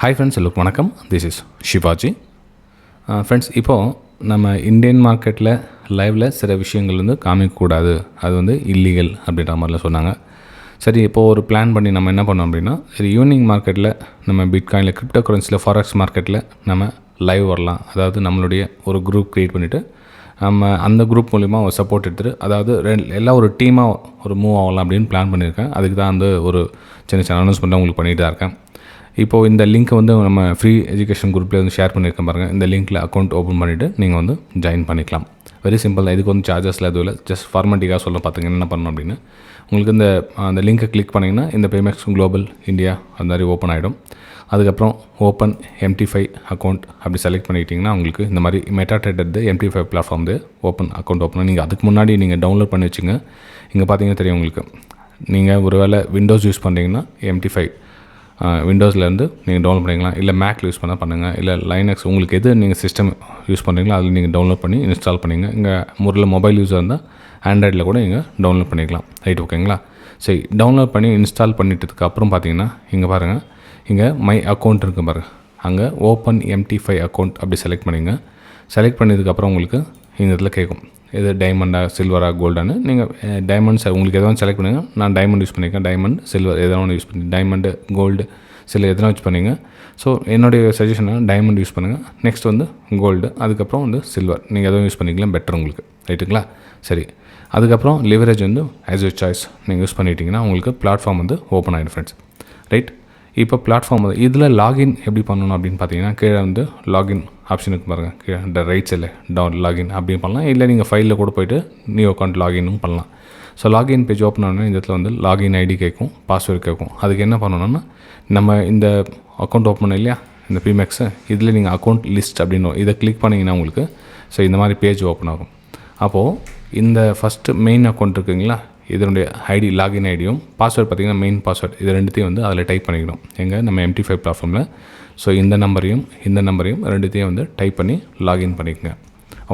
Hi friends, எல்லோருக்கும் வணக்கம். This is Sivaji. Friends, இப்போது நம்ம இந்தியன் மார்க்கெட்டில் லைவில் சில விஷயங்கள் வந்து காமிக்கக்கூடாது, அது வந்து இல்லீகல் அப்படின்ற மாதிரிலாம் சொன்னாங்க. சரி, இப்போது ஒரு பிளான் பண்ணி நம்ம என்ன பண்ணோம் அப்படின்னா, சரி ஈவினிங் மார்க்கெட்டில் நம்ம பிட்காயினில் கிரிப்டோ கரன்சியில் ஃபாரெக்ஸ் மார்க்கெட்டில் நம்ம லைவ் வரலாம். அதாவது நம்மளுடைய ஒரு குரூப் க்ரியேட் பண்ணிவிட்டு நம்ம அந்த குரூப் மூலிமா ஒரு சப்போர்ட் எடுத்துகிட்டு, அதாவது எல்லாம் ஒரு டீமாக ஒரு மூவ் ஆகலாம் அப்படின்னு பிளான் பண்ணியிருக்கேன். அதுக்கு தான் வந்து ஒரு சின்ன சின்ன அனௌன்ஸ்மெண்ட்டாக உங்களுக்கு பண்ணிட்டு தான் இருக்கேன். இப்போது இந்த லிங்க்கை வந்து நம்ம ஃப்ரீ எஜுகேஷன் குரூப்பில் வந்து ஷேர் பண்ணியிருக்கேன் பாருங்கள். இந்த லிங்க்கில் அக்கௌண்ட் ஓப்பன் பண்ணிவிட்டு நீங்கள் வந்து ஜாயின் பண்ணிக்கலாம். வெரி சிம்பிள் தான். இதுக்கு வந்து சார்ஜஸ்லாம் எதுவும் இல்லை. ஜஸ்ட் ஃபார்மாலிட்டிக்காக சொல்ல பார்த்துங்க என்ன பண்ணணும் அப்படின்னு. உங்களுக்கு அந்த லிங்க்கை கிளிக் பண்ணிங்கன்னா இந்த பேமெக்ஸ் குளோபல் இந்தியா அந்த மாதிரி ஓப்பன் ஆகிடும். அதுக்கப்புறம் ஓப்பன் Mt5 அக்கௌண்ட் அப்படி செலக்ட் பண்ணிக்கிட்டிங்கன்னா உங்களுக்கு இந்த மாதிரி மெட்டாட்ரேடர் Mt5 platform open account open. நீங்கள் அதுக்கு முன்னாடி நீங்கள் டவுன்லோட் பண்ணி வச்சுங்க. இங்கே பார்த்தீங்கன்னா தெரியும் உங்களுக்கு. நீங்கள் ஒரு வேளை விண்டோஸ் யூஸ் பண்ணுறீங்கன்னா Mt5 விண்டோஸ்லேருந்து நீங்கள் டவுன்லோட் பண்ணிக்கலாம். இல்லை மேக்கில் யூஸ் பண்ணால் பண்ணுங்கள். இல்லை லைனக்ஸ் உங்களுக்கு எது நீங்கள் சிஸ்டம் யூஸ் பண்ணுறீங்களோ அதில் நீங்கள் டவுன்லோட் பண்ணி இன்ஸ்டால் பண்ணிங்க. இங்கே முறையில் மொபைல் யூஸாக இருந்தால் ஆண்ட்ராய்டில் கூட நீங்கள் டவுன்லோட் பண்ணிக்கலாம். ரைட், ஓகேங்களா? சரி, டவுன்லோட் பண்ணி இன்ஸ்டால் பண்ணிட்டதுக்கு அப்புறம் பார்த்தீங்கன்னா இங்கே பாருங்கள், இங்கே மை அக்கௌண்ட் இருக்குது பாருங்கள். அங்கே ஓப்பன் Mt5 அக்கௌண்ட் அப்படி செலக்ட் பண்ணிங்க. செலக்ட் பண்ணதுக்கப்புறம் உங்களுக்கு இந்த இடத்துல கேட்கும், இது டைமண்டா சில்வரா கோல்டானு. நீங்கள் டைமண்ட்ஸ் உங்களுக்கு எதோ செலக்ட் பண்ணுங்கள். நான் டைமண்ட் யூஸ் பண்ணியிருக்கேன். டைமண்ட் சில்வர் எதோ ஒன்று யூஸ் பண்ணி, டைமண்டு கோல்டு சில எதனா யூஸ் பண்ணிங்க. ஸோ என்னுடைய சஜஷன் டைமண்ட் யூஸ் பண்ணுங்கள். நெக்ஸ்ட் வந்து கோல்டு, அதுக்கப்புறம் வந்து சில்வர் நீங்கள் எதுவும் யூஸ் பண்ணிக்கலாம், பெட்டர் உங்களுக்கு. ரைட்டுங்களா? சரி, அதுக்கப்புறம் லிவரேஜ் வந்து ஆஸ் யூ சாய்ஸ் நீங்கள் யூஸ் பண்ணிட்டீங்கன்னா உங்களுக்கு பிளாட்ஃபார்ம் வந்து ஓப்பன் ஆகிடும் ஃப்ரெண்ட்ஸ். ரைட், இப்போ பிளாட்ஃபார்ம் வந்து இதில் லாகின் எப்படி பண்ணணும் அப்படின்னு பார்த்தீங்கன்னா, கீழே வந்து லாகின் ஆப்ஷனுக்கு பாருங்கள். கீழே இந்த ரைட் சைடில் லாகின் அப்படின்னு பண்ணலாம். இல்லை நீங்கள் ஃபைலில் கூட போய்ட்டு நியூ அக்கௌண்ட் லாகினும் பண்ணலாம். ஸோ லாகின் பேஜ் ஓப்பன் ஆனோன்னா இந்த இடத்துல வந்து லாகின் ஐடி கேட்கும், பாஸ்வேர்டு கேட்கும். அதுக்கு என்ன பண்ணணும்னா, நம்ம இந்த அக்கௌண்ட் ஓப்பன் பண்ண இல்லையா இந்த பிமெக்ஸு, இதில் நீங்கள் அக்கௌண்ட் லிஸ்ட் அப்படின்னு இதை கிளிக் பண்ணிங்கன்னா உங்களுக்கு ஸோ இந்த மாதிரி பேஜ் ஓப்பன் ஆகும். அப்போது இந்த ஃபஸ்ட்டு மெயின் அக்கௌண்ட் இருக்குங்களா, இதனுடைய ஐடி லாகின் ஐடியும் பாஸ்வேர்டு பார்த்திங்கன்னா மெயின் பாஸ்வேர்டு இது ரெண்டுத்தையும் வந்து அதில் டைப் பண்ணிக்கணும். எங்கள் நம்ம Mt5 பிளாட்ஃபார்மில். ஸோ இந்த நம்பரையும் ரெண்டுத்தையும் வந்து டைப் பண்ணி லாகின் பண்ணிக்கோங்க.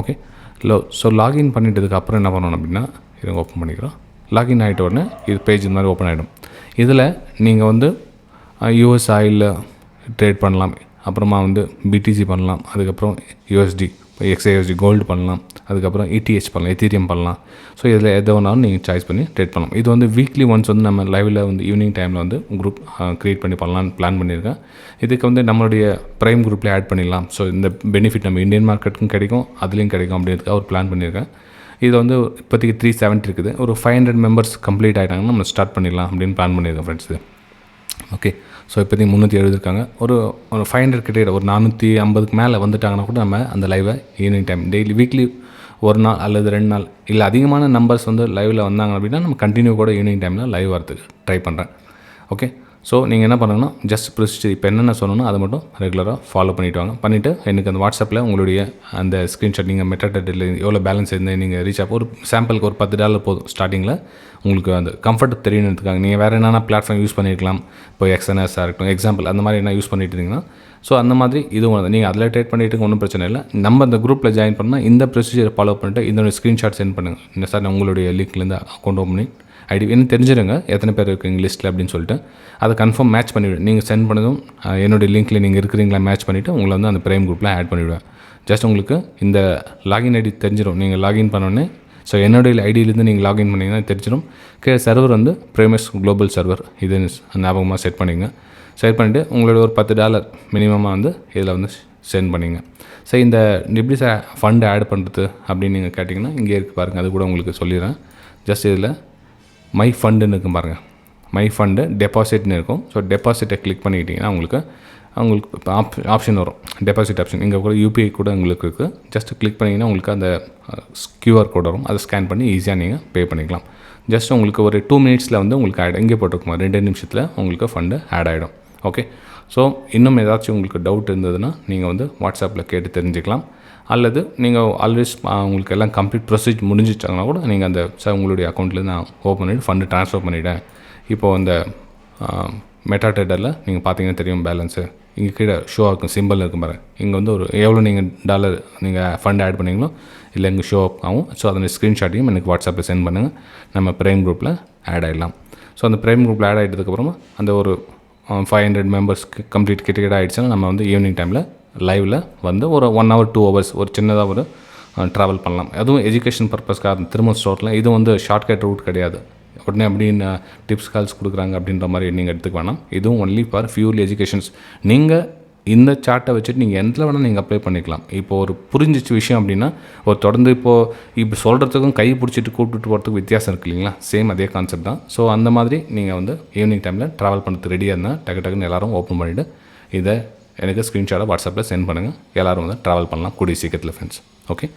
ஓகே, ஸோ லாகின் பண்ணிட்டதுக்கு அப்புறம் என்ன பண்ணணும் அப்படின்னா, இதை ஓப்பன் பண்ணிக்கிறோம். லாகின் ஆகிட்ட உடனே இது பேஜ் இந்த மாதிரி ஓப்பன் ஆகிடும். இதில் நீங்கள் வந்து யூஎஸ் ஆயிலில் ட்ரேட் பண்ணலாம், அப்புறமா வந்து பிடிசி பண்ணலாம், அதுக்கப்புறம் யூஎஸ்டி XAUSD கோல்டு பண்ணலாம், அதுக்கப்புறம் ETH பண்ணலாம், எத்தீரியம் பண்ணலாம். ஸோ இதில் எதை வேணாலும் நீங்கள் சாய்ஸ் பண்ணி ட்ரேட் பண்ணலாம். இது வந்து வீக்லி ஒன்ஸ் வந்து நம்ம லைவில் வந்து ஈவினிங் டைமில் வந்து குரூப் க்ரியேட் பண்ணி பண்ணலான்னு பிளான் பண்ணியிருக்கேன். இதுக்கு வந்து நம்மளுடைய ப்ரைம் குரூப்பில் ஆட் பண்ணிடலாம். ஸோ இந்த பெனிஃபிட் நம்ம இந்தியன் மார்க்கெட்டுக்கும் கிடைக்கும், அதுலேயும் கிடைக்கும் அப்படின்றதுக்காக ஒரு பிளான் பண்ணியிருக்கேன். இது வந்து இப்போதைக்கு 370 இருக்குது. ஒரு 500 மெம்பர்ஸ் கம்ப்ளீட் ஆகிட்டாங்கன்னா நம்ம ஸ்டார்ட் பண்ணிடலாம் அப்படின்னு பிளான் பண்ணியிருக்கேன் ஃப்ரெண்ட்ஸ். ஓகே, ஸோ இப்போதைக்கு 370 இருக்காங்க. ஒரு 500 கிட்டே ஒரு 450க்கு மேலே வந்துட்டாங்கன்னா கூட நம்ம அந்த லைவை ஈவினிங் டைம் டெய்லி வீக்லி ஒரு நாள் அல்லது 2 நாள் இல்லை அதிகமான நம்பர்ஸ் வந்து லைவில் வந்தாங்க அப்படின்னா நம்ம கண்டினியூ கூட ஈவினிங் டைமில் லைவ் வரதுக்கு ட்ரை பண்ணுறேன். ஓகே, ஸோ நீங்கள் என்ன பண்ணணும்னா ஜஸ்ட் ப்ரொசீஜர் இப்போ என்னென்ன சொல்லணும் அதை மட்டும் ரெகுலராக ஃபாலோ பண்ணிவிட்டு வாங்க. பண்ணிவிட்டு எனக்கு அந்த வாட்ஸ்அப்பில் உங்களுடைய அந்த ஸ்க்ரீன்ஷாட் நீங்கள் மெட்டாடேட்டில் எவ்வளோ பேலன்ஸ் இருந்து நீங்கள் ரீச் ஆகும். ஒரு சாம்பிளுக்கு ஒரு $10 போதும் ஸ்டார்டிங்கில். உங்களுக்கு அந்த கம்ஃபர்ட் தெரியணுன்றதுக்காக நீங்கள் வேறு என்னென்ன பிளாட்ஃபார்ம் யூஸ் பண்ணியிருக்கலாம். இப்போ XNSஆக இருக்கட்டும், எக்ஸாம்பிள் அந்த மாதிரி என்ன யூஸ் பண்ணிட்டு இருந்தீங்கன்னா ஸோ அந்த மாதிரி இதுவும் நீங்கள் அதில் ட்ரேட் பண்ணிட்டு ஒன்றும் பிரச்சனை இல்லை. நம்ம அந்த குரூப்பில் ஜாயின் பண்ணால் இந்த ப்ரொசீஜரை ஃபாலோ பண்ணிட்டு இதோட ஸ்க்ரீன்ஷாட் சென்ட் பண்ணுங்கள். இந்த சார் உங்களுடைய லிங்க்லேருந்து அக்கௌண்ட் ஓப்பன் பண்ணி ஐடி என்ன தெரிஞ்சிடுங்க எத்தனை பேர் இருக்குங்க லிஸ்ட்டில் அப்படின்னு சொல்லிட்டு அதை கன்ஃபார்ம் மேட்ச் பண்ணிவிடுவேன். நீங்கள் சென்ட் பண்ணதும் என்னுடைய லிங்க்கில் நீங்கள் இருக்கிறீங்களா மேட்ச் பண்ணிவிட்டு உங்களை வந்து அந்த ப்ரைம் குரூப்பில் ஆட் பண்ணிவிடுவேன். ஜஸ்ட் உங்களுக்கு இந்த லாகின் ஐடி தெரிஞ்சிடும். நீங்கள் லாகின் பண்ணோன்னே ஸோ என்னுடைய ஐடியிலேருந்து நீங்கள் லாகின் பண்ணிங்கன்னா தெரிஞ்சிடும். சர்வர் வந்து ப்ரைமஸ் குளோபல் சர்வர் இது ஞாபகமாக செட் பண்ணிங்க. செட் பண்ணிவிட்டு உங்களோட ஒரு $10 மினிமமாக வந்து இதில் வந்து சென்ட் பண்ணிங்க. ஸோ இந்த எப்படி சார் ஃபண்டு ஆட் பண்ணுறது அப்படின்னு நீங்கள் கேட்டிங்கன்னா இங்கே இருக்குது பாருங்கள். அது கூட உங்களுக்கு சொல்லிடுறேன். ஜஸ்ட் இதில் மை ஃபண்டுன்னு இருக்கும் பாருங்கள். மை ஃபண்டு டெபாசிட்னு இருக்கும். ஸோ டெபாசிட்டை கிளிக் பண்ணிக்கிட்டிங்கன்னா உங்களுக்கு ஆப்ஷன் வரும், டெபாசிட் ஆப்ஷன். இங்கே கூட UPI கூட உங்களுக்கு இருக்குது. ஜஸ்ட் கிளிக் பண்ணிங்கன்னா உங்களுக்கு அந்த QR கோட் வரும். அதை ஸ்கேன் பண்ணி ஈஸியாக நீங்கள் பே பண்ணிக்கலாம். ஜஸ்ட் உங்களுக்கு ஒரு 2 மினிட்ஸில் வந்து உங்களுக்கு ஆட் இங்கே போட்டுருக்குமா 2 நிமிஷத்தில் உங்களுக்கு ஃபண்டு ஆட் ஆகிடும். ஓகே, ஸோ இன்னும் ஏதாச்சும் உங்களுக்கு டவுட் இருந்ததுன்னா நீங்கள் வந்து வாட்ஸ்அப்பில் கேட்டு தெரிஞ்சுக்கலாம். அல்லது நீங்கள் ஆல்வேஸ் உங்களுக்கு எல்லாம் கம்ப்ளீட் ப்ரொசீஜ் முடிஞ்சிச்சாங்கன்னா கூட நீங்கள் அந்த உங்களுடைய அக்கௌண்ட்லேருந்து நான் ஓப்பன் பண்ணிவிட்டு ஃபண்டு ட்ரான்ஸ்ஃபர் பண்ணிவிட்டேன். இப்போது அந்த மெட்டாட்ரேடரில் நீங்கள் பார்த்தீங்கன்னா தெரியும் பேலன்ஸு இங்கே கீழே ஷோ ஆகும், சிம்பிள் இருக்கும் பாருங்கள். இங்கே வந்து ஒரு எவ்வளோ நீங்கள் டாலர் நீங்கள் ஃபண்ட் ஆட் பண்ணிங்களோ இல்லை இங்கே ஷோ ஆகும். ஸோ அதோட ஸ்க்ரீன்ஷாட்டையும் எனக்கு வாட்ஸ்அப்பில் சென்ட் பண்ணுங்கள். நம்ம ப்ரைம் குரூப்பில் ஆட் ஆகிடலாம். ஸோ அந்த ப்ரைம் குரூப்பில் ஆட் ஆகிட்டதுக்கப்புறமா அந்த ஒரு 500 மெம்பர்ஸ்க்கு கம்ப்ளீட் கிட்ட ஆகிடுச்சுன்னா நம்ம வந்து ஈவினிங் டைமில் லைவில் வந்து ஒரு 1 hour 2 hours ஒரு சின்னதாக ஒரு ட்ராவல் பண்ணலாம். அதுவும் எஜுகேஷன் பர்பஸ்க்காக திரும்ப ஸ்டோரில் இது வந்து ஷார்ட்கட் ரூட் கிடையாது. உடனே அப்படின்னு டிப்ஸ் கால்ஸ் கொடுக்குறாங்க அப்படின்ற மாதிரி நீங்கள் எடுத்துக்க வேணாம். இதுவும் ஒன்லி ஃபார் ஃபியூல் எஜுகேஷன்ஸ். நீங்கள் இந்த சார்ட்டை வச்சுட்டு நீங்கள் எந்த வேணால் நீங்கள் அப்ளை பண்ணிக்கலாம். இப்போது ஒரு புரிஞ்சிச்சு விஷயம் அப்படின்னா ஒரு தொடர்ந்து இப்போ சொல்கிறதுக்கும் கை பிடிச்சிட்டு கூப்பிட்டு போகிறதுக்கும் வித்தியாசம் இருக்குது இல்லைங்களா? சேம் அதே கான்செப்ட் தான். ஸோ அந்த மாதிரி நீங்கள் வந்து ஈவினிங் டைமில் ட்ராவல் பண்ணுறது ரெடியாக இருந்தால் டக்குன்னு எல்லோரும் ஓப்பன் பண்ணிவிட்டு இதை எனக்கு ஸ்க்ரீன்ஷாட்டை வாட்ஸ்அப்பில் சென்ட் பண்ணுங்கள். எல்லோரும் வந்து ட்ராவல் பண்ணலாம் கூடிய சீக்கிரத்தில் ஃப்ரெண்ட்ஸ். ஓகே.